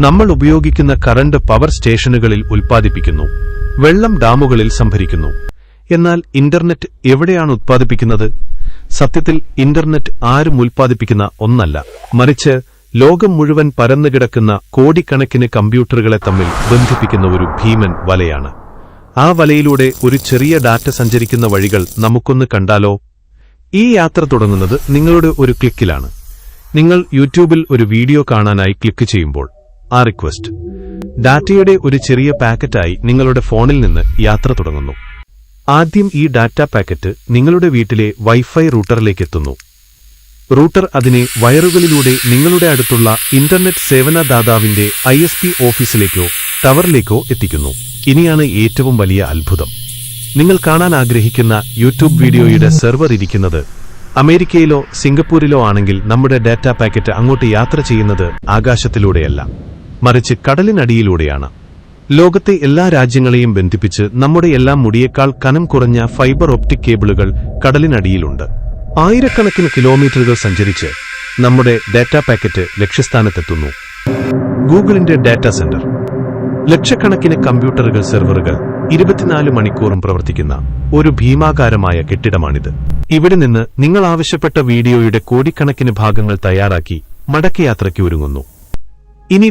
നമ്മൾ ഉപയോഗിക്കുന്ന current power സ്റ്റേഷനുകളിൽ ഉൽപ്പാദിപ്പിക്കുന്നു, വെള്ളം ഡാമുകളിൽ സംഭരിക്കുന്നു. എന്നാൽ ഇന്റർനെറ്റ് എവിടെയാണ് ഉത്പാദിപ്പിക്കുന്നത്? സത്യത്തിൽ ഇന്റർനെറ്റ് ആരും ഉൽപ്പാദിപ്പിക്കുന്ന ഒന്നല്ല, മറിച്ച് ലോകം മുഴുവൻ പരന്നുകിടക്കുന്ന കോടിക്കണക്കിന് കമ്പ്യൂട്ടറുകളെ തമ്മിൽ ബന്ധിപ്പിക്കുന്ന ഒരു ഭീമൻ വലയാണ്. ആ വലയിലൂടെ ഒരു ചെറിയ ഡാറ്റ സഞ്ചരിക്കുന്ന വഴികൾ നമുക്കൊന്ന് കണ്ടാലോ? ഈ യാത്ര തുടങ്ങുന്നത് നിങ്ങളുടെ ഒരു ക്ലിക്കിലാണ്. നിങ്ങൾ യൂട്യൂബിൽ ഒരു വീഡിയോ കാണാനായി ക്ലിക്ക് ചെയ്യുമ്പോൾ ആ റിക്വസ്റ്റ് ഡാറ്റയുടെ ഒരു ചെറിയ പാക്കറ്റായി നിങ്ങളുടെ ഫോണിൽ നിന്ന് യാത്ര തുടങ്ങുന്നു. ആദ്യം ഈ ഡാറ്റ പാക്കറ്റ് നിങ്ങളുടെ വീട്ടിലെ വൈഫൈ റൂട്ടറിലേക്ക് എത്തുന്നു. റൂട്ടർ അതിനെ വയറുകളിലൂടെ നിങ്ങളുടെ അടുത്തുള്ള ഇന്റർനെറ്റ് സേവനദാതാവിന്റെ ISP ഓഫീസിലേക്കോ ടവറിലേക്കോ എത്തിക്കുന്നു. ഇനിയാണ് ഏറ്റവും വലിയ അത്ഭുതം. നിങ്ങൾ കാണാൻ ആഗ്രഹിക്കുന്ന യൂട്യൂബ് വീഡിയോയുടെ സെർവർ ഇരിക്കുന്നത് അമേരിക്കയിലോ സിംഗപ്പൂരിലോ ആണെങ്കിൽ നമ്മുടെ ഡാറ്റ പാക്കറ്റ് അങ്ങോട്ട് യാത്ര ചെയ്യുന്നത് ആകാശത്തിലൂടെയല്ല, മറിച്ച് കടലിനടിയിലൂടെയാണ്. ലോകത്തെ എല്ലാ രാജ്യങ്ങളെയും ബന്ധിപ്പിച്ച് നമ്മുടെ എല്ലാം മുടിയേക്കാൾ കനം കുറഞ്ഞ ഫൈബർ ഒപ്റ്റിക് കേബിളുകൾ കടലിനടിയിലുണ്ട്. ആയിരക്കണക്കിന് കിലോമീറ്ററുകൾ സഞ്ചരിച്ച് നമ്മുടെ ഡാറ്റ പാക്കറ്റ് ലക്ഷ്യസ്ഥാനത്തെത്തുന്നു. ഗൂഗിളിന്റെ ഡാറ്റാ സെന്റർ, ലക്ഷക്കണക്കിന് കമ്പ്യൂട്ടറുകൾ, സെർവറുകൾ 24 മണിക്കൂറും പ്രവർത്തിക്കുന്ന ഒരു ഭീമാകാരമായ കെട്ടിടമാണിത്. ഇവിടെ നിന്ന് നിങ്ങൾ ആവശ്യപ്പെട്ട വീഡിയോയുടെ കോടിക്കണക്കിന് ഭാഗങ്ങൾ തയ്യാറാക്കി മടക്കയാത്രയ്ക്ക് ഒരുങ്ങുന്നു. ഇനി